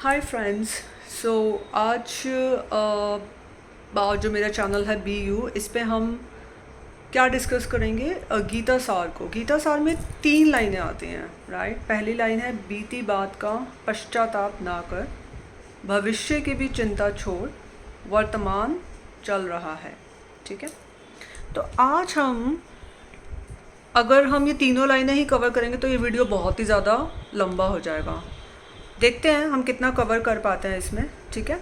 Hi friends. सो आज जो मेरा चैनल है BU, इस पे हम क्या डिस्कस करेंगे? गीता सार को। गीता सार में 3 लाइनें आती हैं, राइट। पहली लाइन है, बीती बात का पश्चाताप ना कर, भविष्य की भी चिंता छोड़, वर्तमान चल रहा है। ठीक है, तो आज अगर हम ये तीनों लाइनें ही कवर करेंगे तो ये वीडियो बहुत ही ज़्यादा लंबा हो जाएगा। देखते हैं हम कितना कवर कर पाते हैं इसमें। ठीक है,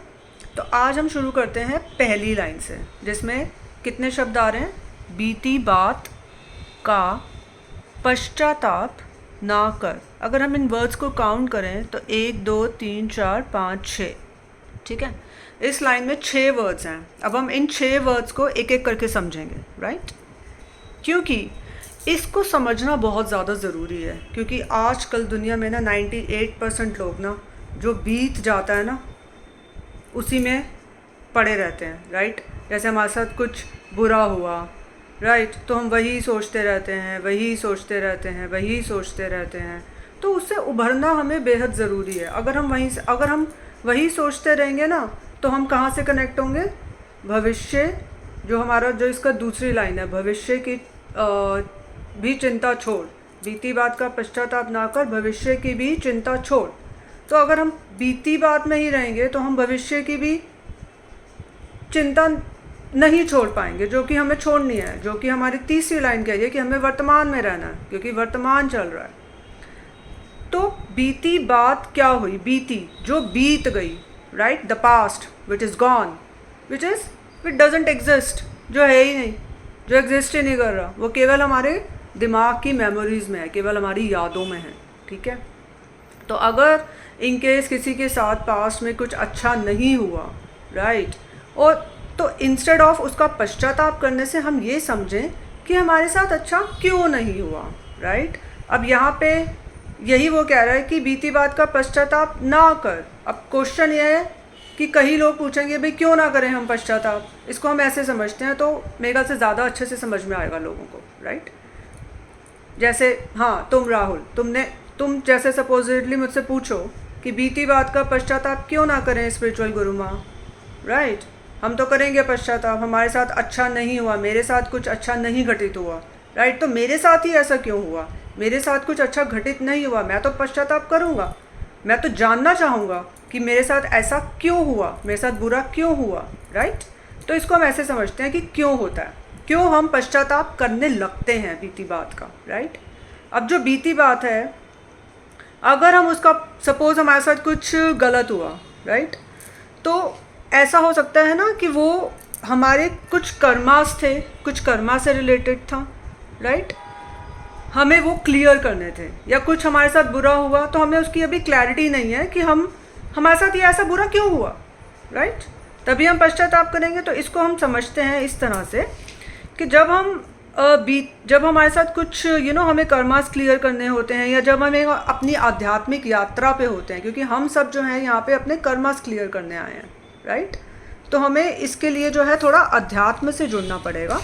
तो आज हम शुरू करते हैं पहली लाइन से, जिसमें कितने शब्द आ रहे हैं? बीती बात का पश्चाताप ना कर। अगर हम इन वर्ड्स को काउंट करें तो 1 2 3 4 5 6। ठीक है, इस लाइन में 6 वर्ड्स हैं। अब हम इन 6 वर्ड्स को एक एक करके समझेंगे, राइट। क्योंकि इसको समझना बहुत ज़्यादा ज़रूरी है, क्योंकि आजकल दुनिया में ना 98% लोग ना जो बीत जाता है ना उसी में पड़े रहते हैं, राइट। जैसे हमारे साथ कुछ बुरा हुआ, राइट, तो हम वही सोचते रहते हैं, वही सोचते रहते हैं, वही सोचते रहते हैं। तो उससे उभरना हमें बेहद ज़रूरी है। अगर हम वही सोचते रहेंगे ना तो हम कहाँ से कनेक्ट होंगे? भविष्य, जो इसका दूसरी लाइन है, भविष्य की भी चिंता छोड़, बीती बात का पश्चाताप ना कर, भविष्य की भी चिंता छोड़। तो अगर हम बीती बात में ही रहेंगे तो हम भविष्य की भी चिंता नहीं छोड़ पाएंगे, जो कि हमें छोड़नी है, जो कि हमारी तीसरी लाइन कह रही है कि हमें वर्तमान में रहना है, क्योंकि वर्तमान चल रहा है। तो बीती बात क्या हुई? बीती, जो बीत गई, right, the past which is gone, which doesn't exist, जो है ही नहीं, जो एग्जिस्ट ही नहीं कर रहा, वो केवल हमारे दिमाग की मेमोरीज में है, केवल हमारी यादों में है। ठीक है, तो अगर इन केस किसी के साथ पास्ट में कुछ अच्छा नहीं हुआ, राइट, और तो इंस्टेड ऑफ उसका पश्चाताप करने से हम ये समझें कि हमारे साथ अच्छा क्यों नहीं हुआ, राइट। अब यहाँ पे यही वो कह रहा है कि बीती बात का पश्चाताप ना कर। अब क्वेश्चन ये है कि कई लोग पूछेंगे भाई क्यों ना करें हम पश्चाताप। इसको हम ऐसे समझते हैं तो मेरे ख्याल से ज़्यादा अच्छे से समझ में आएगा लोगों को, राइट। जैसे हाँ, तुम राहुल, तुम जैसे सपोजिटली मुझसे पूछो कि बीती बात का पश्चाताप क्यों ना करें स्पिरिचुअल गुरु माँ, राइट। हम तो करेंगे पश्चाताप, हमारे साथ अच्छा नहीं हुआ, मेरे साथ कुछ अच्छा नहीं घटित हुआ, राइट। तो मेरे साथ ही ऐसा क्यों हुआ? मेरे साथ कुछ अच्छा घटित नहीं हुआ, मैं तो पश्चाताप करूँगा, मैं तो जानना चाहूँगा कि मेरे साथ ऐसा क्यों हुआ, मेरे साथ बुरा क्यों हुआ, राइट। तो इसको हम ऐसे समझते हैं कि क्यों होता है, क्यों हम पश्चाताप करने लगते हैं बीती बात का, राइट। अब जो बीती बात है, अगर हम उसका सपोज हमारे साथ कुछ गलत हुआ, राइट, तो ऐसा हो सकता है ना कि वो हमारे कुछ कर्मास थे, कुछ कर्मा से रिलेटेड था, राइट, हमें वो क्लियर करने थे। या कुछ हमारे साथ बुरा हुआ तो हमें उसकी अभी क्लैरिटी नहीं है कि हमारे साथ ये ऐसा बुरा क्यों हुआ, राइट। तभी हम पश्चाताप करेंगे। तो इसको हम समझते हैं इस तरह से कि जब हमारे साथ कुछ हमें कर्मास क्लियर करने होते हैं, या जब हमें अपनी आध्यात्मिक यात्रा पे होते हैं, क्योंकि हम सब जो हैं यहाँ पे अपने कर्मास क्लियर करने आए हैं, राइट। तो हमें इसके लिए जो है थोड़ा अध्यात्म से जुड़ना पड़ेगा,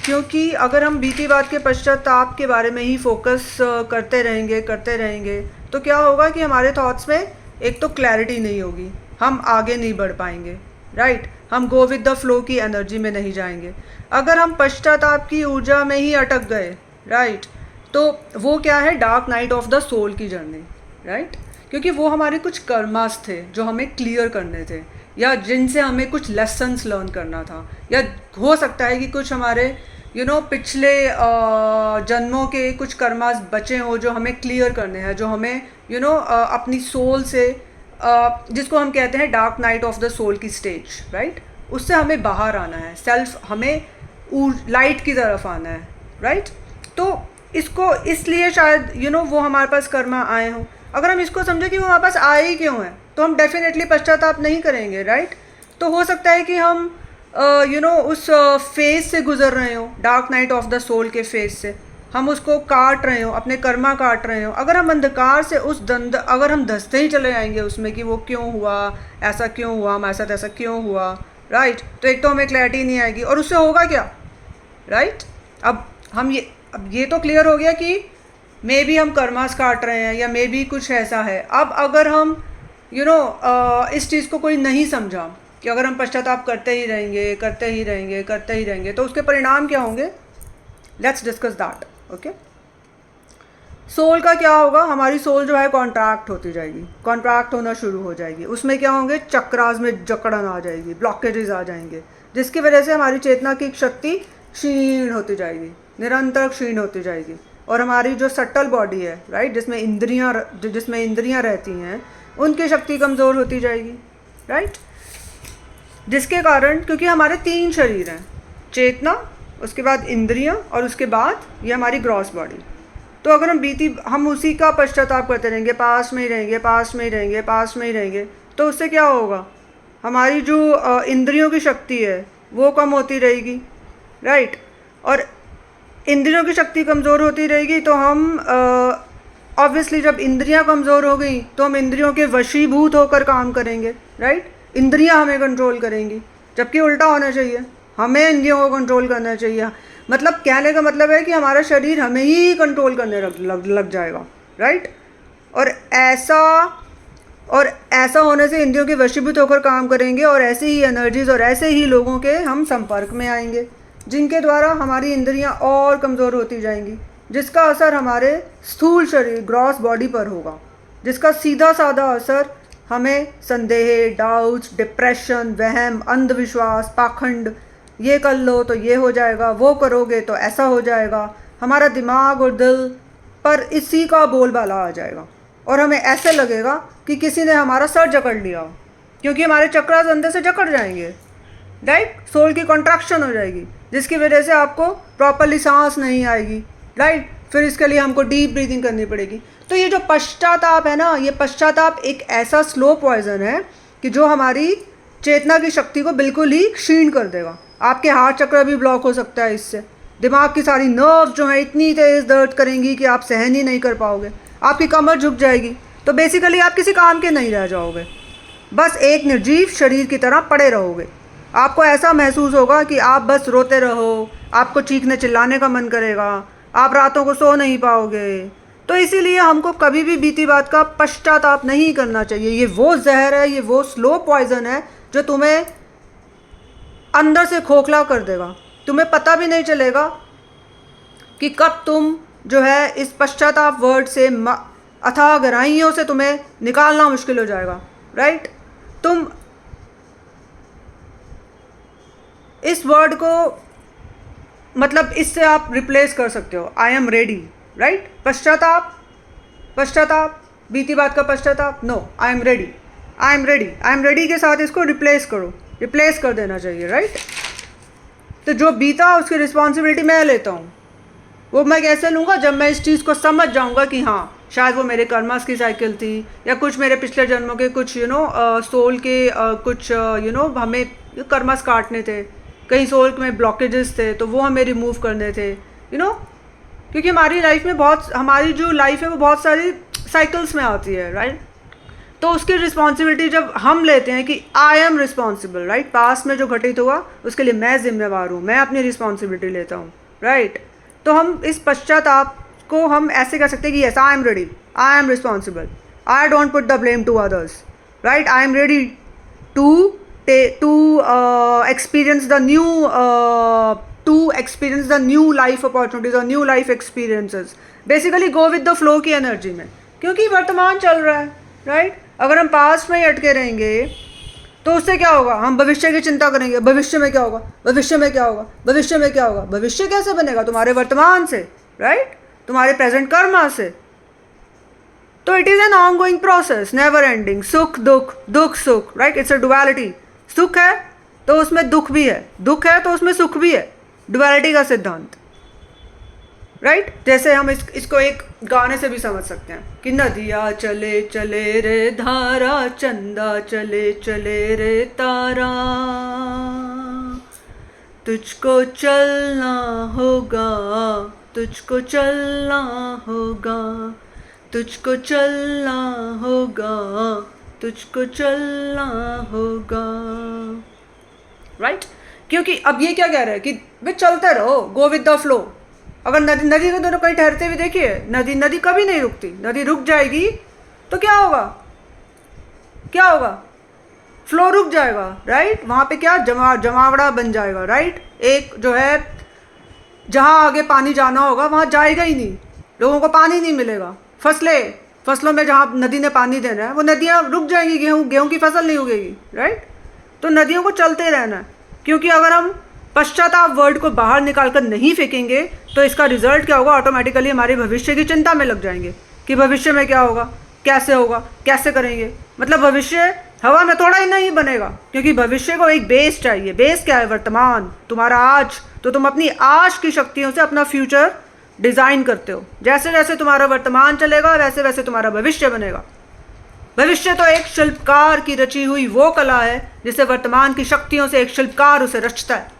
क्योंकि अगर हम बीती बात के पश्चाताप के बारे में ही फोकस करते रहेंगे तो क्या होगा कि हमारे थॉट्स में एक तो क्लैरिटी नहीं होगी, हम आगे नहीं बढ़ पाएंगे, राइट। हम गो विद द फ्लो की एनर्जी में नहीं जाएंगे। अगर हम पश्चाताप की ऊर्जा में ही अटक गए, राइट, तो वो क्या है? Dark night of the soul की जर्नी, राइट। क्योंकि वो हमारे कुछ कर्मास थे जो हमें क्लियर करने थे, या जिनसे हमें कुछ लेसन्स लर्न करना था, या हो सकता है कि कुछ हमारे पिछले जन्मों के कुछ कर्मास बचे हों जो हमें क्लियर करने हैं, जो हमें अपनी सोल से जिसको हम कहते हैं dark night of the soul की स्टेज, राइट, उससे हमें बाहर आना है, हमें लाइट की तरफ आना है, राइट। तो इसको इसलिए शायद वो हमारे पास कर्मा आए हों। अगर हम इसको समझें कि वो हमारे पास आए ही क्यों हैं, तो हम डेफिनेटली पश्चाताप नहीं करेंगे, राइट। तो हो सकता है कि हम उस फेज से गुजर रहे हो, dark night of the soul के फेज से हम उसको काट रहे हो, अपने कर्मा काट रहे हो। अगर हम अंधकार से अगर हम धंसते ही चले जाएंगे उसमें कि वो क्यों हुआ, ऐसा क्यों हुआ, हमारे साथ ऐसा क्यों हुआ, राइट, तो एक तो हमें क्लैरिटी नहीं आएगी, और उससे होगा क्या, राइट। अब ये तो क्लियर हो गया कि मे बी हम कर्मास काट रहे हैं, या मे बी कुछ ऐसा है। अब अगर हम इस चीज़ को कोई नहीं समझा कि अगर हम पश्चाताप करते ही रहेंगे करते ही रहेंगे करते ही रहेंगे तो उसके परिणाम क्या होंगे, let's discuss that. Okay, soul का क्या होगा, हमारी सोल जो है कॉन्ट्रैक्ट होती जाएगी, कॉन्ट्रैक्ट होना शुरू हो जाएगी। उसमें क्या होंगे, चक्रास में जकड़न आ जाएगी, ब्लॉकेजेस आ जाएंगे, जिसकी वजह से हमारी चेतना की शक्ति क्षीण होती जाएगी, निरंतर क्षीण होती जाएगी। और हमारी जो सटल बॉडी है, राइट, जिसमें इंद्रियां रहती हैं, उनकी शक्ति कमज़ोर होती जाएगी, राइट। जिसके कारण, क्योंकि हमारे 3 शरीर हैं, चेतना, उसके बाद इंद्रियां और उसके बाद ये हमारी ग्रॉस बॉडी। तो अगर हम उसी का पश्चाताप करते रहेंगे, पास में ही रहेंगे, पास में ही रहेंगे, पास में ही रहेंगे, तो उससे क्या होगा, हमारी जो इंद्रियों की शक्ति है वो कम होती रहेगी, राइट। और इंद्रियों की शक्ति कमज़ोर होती रहेगी तो हम ऑब्वियसली जब इंद्रियां कमज़ोर हो गई तो हम इंद्रियों के वशीभूत होकर काम करेंगे, राइट। इंद्रियां हमें कंट्रोल करेंगी, जबकि उल्टा होना चाहिए, हमें इंद्रियों को कंट्रोल करना चाहिए। मतलब कहने का मतलब है कि हमारा शरीर हमें ही कंट्रोल करने लग जाएगा, राइट। और ऐसा होने से इंद्रियों के वशीभूत होकर काम करेंगे और ऐसे ही एनर्जीज और ऐसे ही लोगों के हम संपर्क में आएंगे जिनके द्वारा हमारी इंद्रियां और कमज़ोर होती जाएंगी, जिसका असर हमारे स्थूल शरीर, ग्रॉस बॉडी पर होगा, जिसका सीधा साधा असर हमें संदेह, डाउट्स, डिप्रेशन, वहम, अंधविश्वास, पाखंड, ये कर लो तो ये हो जाएगा, वो करोगे तो ऐसा हो जाएगा, हमारा दिमाग और दिल पर इसी का बोलबाला आ जाएगा और हमें ऐसे लगेगा कि किसी ने हमारा सर जकड़ लिया हो, क्योंकि हमारे चक्रास अंदर से जकड़ जाएंगे, राइट। सोल की कॉन्ट्रैक्शन हो जाएगी, जिसकी वजह से आपको प्रॉपरली सांस नहीं आएगी, राइट। फिर इसके लिए हमको डीप ब्रीदिंग करनी पड़ेगी। तो ये जो पश्चाताप है ना, ये पश्चाताप एक ऐसा स्लो पॉइजन है कि जो हमारी चेतना की शक्ति को बिल्कुल ही क्षीण कर देगा। आपके हार्ट चक्र भी ब्लॉक हो सकता है इससे, दिमाग की सारी नर्व्स जो हैं इतनी तेज़ दर्द करेंगी कि आप सहन ही नहीं कर पाओगे, आपकी कमर झुक जाएगी। तो बेसिकली आप किसी काम के नहीं रह जाओगे, बस एक निर्जीव शरीर की तरह पड़े रहोगे। आपको ऐसा महसूस होगा कि आप बस रोते रहो, आपको चीखने चिल्लाने का मन करेगा, आप रातों को सो नहीं पाओगे। तो इसीलिए हमको कभी भी बीती बात का पश्चाताप नहीं करना चाहिए। ये वो जहर है, ये वो स्लो पॉइजन है जो तुम्हें अंदर से खोखला कर देगा। तुम्हें पता भी नहीं चलेगा कि कब तुम जो है इस पश्चाताप वर्ड से, अथाह गहराइयों से तुम्हें निकालना मुश्किल हो जाएगा, राइट। तुम इस वर्ड को मतलब इससे आप रिप्लेस कर सकते हो, आई एम रेडी, राइट। पश्चाताप, बीती बात का पश्चाताप, no, I am ready, I am ready, I am ready के साथ इसको रिप्लेस कर देना चाहिए, राइट। तो जो बीता उसकी रिस्पॉन्सिबिलिटी मैं लेता हूँ। वो मैं कैसे लूँगा, जब मैं इस चीज़ को समझ जाऊँगा कि हाँ, शायद वो मेरे कर्मास की साइकिल थी, या कुछ मेरे पिछले जन्मों के कुछ सोल के कुछ हमें कर्मास काटने थे, कहीं सोल में ब्लॉकेजेस थे, तो वो हमें रिमूव करने थे, क्योंकि हमारी लाइफ में हमारी जो लाइफ है वो बहुत सारी साइकिल्स में आती है, राइट। तो उसकी रिस्पॉन्सिबिलिटी जब हम लेते हैं कि आई एम रिस्पॉन्सिबल, राइट, पास में जो घटित हुआ उसके लिए मैं जिम्मेवार हूँ, मैं अपनी रिस्पॉन्सिबिलिटी लेता हूँ, राइट। तो हम इस पश्चाताप को हम ऐसे कह सकते हैं कि yes, I am ready, I am responsible, I don't put the blame to others, right. I am ready to experience the new life opportunities or new life experiences, basically go with the flow की energy में, क्योंकि वर्तमान चल रहा है, right. अगर हम past में ही अटके रहेंगे तो उससे क्या होगा, हम भविष्य की चिंता करेंगे, भविष्य में क्या होगा, भविष्य में क्या होगा, भविष्य में क्या होगा। भविष्य कैसे बनेगा, तुम्हारे वर्तमान से, राइट, तुम्हारे प्रेजेंट कर्मा से। तो it is an ongoing process, never ending, सुख दुख, दुख सुख, राइट, इट्स अ डुअलिटी। सुख है तो उसमें दुख भी है, दुख है तो उसमें सुख भी है, डुअलिटी का सिद्धांत, राइट। जैसे हम इसको एक गाने से भी समझ सकते हैं कि नदिया चले चले रे धारा, चंदा चले चले रे तारा, तुझको चलना होगा, तुझको चलना होगा, तुझको चलना होगा, तुझको चलना होगा, राइट। क्योंकि अब ये क्या कह रहा है कि वे चलते रहो, गो विद द फ्लो। अगर नदी को दोनों कहीं ठहरते हुए देखिए, नदी कभी नहीं रुकती, नदी रुक जाएगी तो क्या होगा, क्या होगा? फ्लो रुक जाएगा, राइट? वहाँ पे क्या जमावड़ा बन जाएगा, राइट? एक जो है जहाँ आगे पानी जाना होगा वहाँ जाएगा ही नहीं, लोगों को पानी नहीं मिलेगा। फसलों में जहाँ नदी ने पानी देना है वो नदियाँ रुक जाएंगी, गेहूँ की फसल नहीं उगेगी, राइट? तो नदियों को चलते रहना है, क्योंकि अगर हम पश्चाताप वर्ड को बाहर निकाल कर नहीं फेंकेंगे तो इसका रिजल्ट क्या होगा? ऑटोमेटिकली हमारे भविष्य की चिंता में लग जाएंगे कि भविष्य में क्या होगा, कैसे करेंगे। मतलब भविष्य हवा में थोड़ा ही नहीं बनेगा, क्योंकि भविष्य को एक बेस चाहिए। बेस क्या है? वर्तमान, तुम्हारा आज। तो तुम अपनी आज की शक्तियों से अपना फ्यूचर डिज़ाइन करते हो। जैसे जैसे तुम्हारा वर्तमान चलेगा वैसे वैसे तुम्हारा भविष्य बनेगा। भविष्य तो एक शिल्पकार की रची हुई वो कला है जिसे वर्तमान की शक्तियों से एक शिल्पकार उसे रचता है।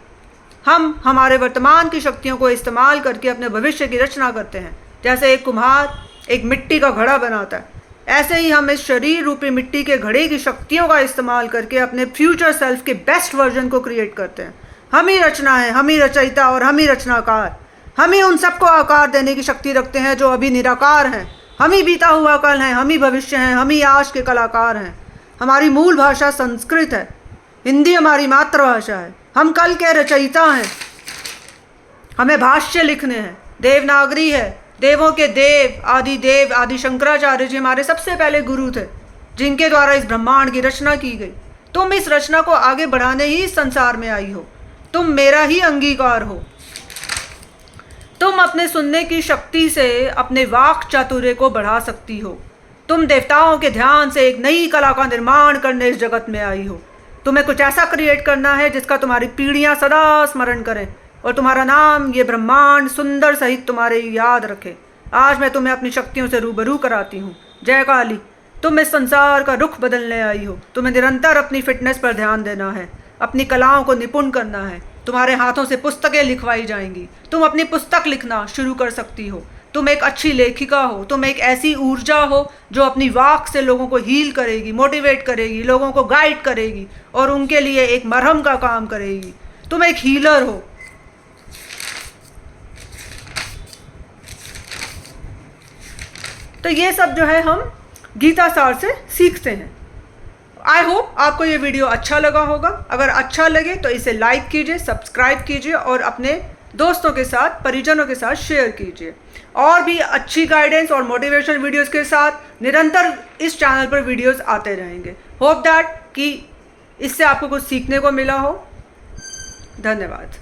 हम हमारे वर्तमान की शक्तियों को इस्तेमाल करके अपने भविष्य की रचना करते हैं। जैसे एक कुम्हार एक मिट्टी का घड़ा बनाता है, ऐसे ही हम इस शरीर रूपी मिट्टी के घड़े की शक्तियों का इस्तेमाल करके अपने फ्यूचर सेल्फ के बेस्ट वर्जन को क्रिएट करते हैं। हम ही रचना है, हम ही रचयिता और हम ही रचनाकार। हम ही उन सबको आकार देने की शक्ति रखते हैं जो अभी निराकार हैं। हम ही बीता हुआ कल हैं, हम ही भविष्य हैं, हम ही आज के कलाकार हैं। हमारी मूल भाषा संस्कृत है, हिंदी हमारी मातृभाषा है। हम कल के रचयिता हैं, हमें भाष्य लिखने हैं। देवनागरी है, देवों के देव आदि शंकराचार्य जी हमारे सबसे पहले गुरु थे, जिनके द्वारा इस ब्रह्मांड की रचना की गई। तुम इस रचना को आगे बढ़ाने ही इस संसार में आई हो। तुम मेरा ही अंगीकार हो। तुम अपने सुनने की शक्ति से अपने वाक चातुर्य को बढ़ा सकती हो। तुम देवताओं के ध्यान से एक नई कला का निर्माण करने इस जगत में आई हो। तुम्हें कुछ ऐसा क्रिएट करना है जिसका तुम्हारी पीढ़ियां सदा स्मरण करें और तुम्हारा नाम ये ब्रह्मांड सुंदर सहित तुम्हारे याद रखे। आज मैं तुम्हें अपनी शक्तियों से रूबरू कराती हूँ। जय काली, तुम इस संसार का रुख बदलने आई हो। तुम्हें निरंतर अपनी फिटनेस पर ध्यान देना है, अपनी कलाओं को निपुण करना है। तुम्हारे हाथों से पुस्तकें लिखवाई जाएंगी। तुम अपनी पुस्तक लिखना शुरू कर सकती हो। तुम एक अच्छी लेखिका हो। तुम एक ऐसी ऊर्जा हो जो अपनी वाक से लोगों को हील करेगी, मोटिवेट करेगी, लोगों को गाइड करेगी और उनके लिए एक मरहम का काम करेगी। तुम एक हीलर हो। तो ये सब जो है हम गीता सार से सीखते हैं। आई होप आपको ये वीडियो अच्छा लगा होगा। अगर अच्छा लगे तो इसे लाइक कीजिए, सब्सक्राइब कीजिए और अपने दोस्तों के साथ, परिजनों के साथ शेयर कीजिए। और भी अच्छी गाइडेंस और मोटिवेशन वीडियोस के साथ निरंतर इस चैनल पर वीडियोस आते रहेंगे। होप दैट कि इससे आपको कुछ सीखने को मिला हो। धन्यवाद।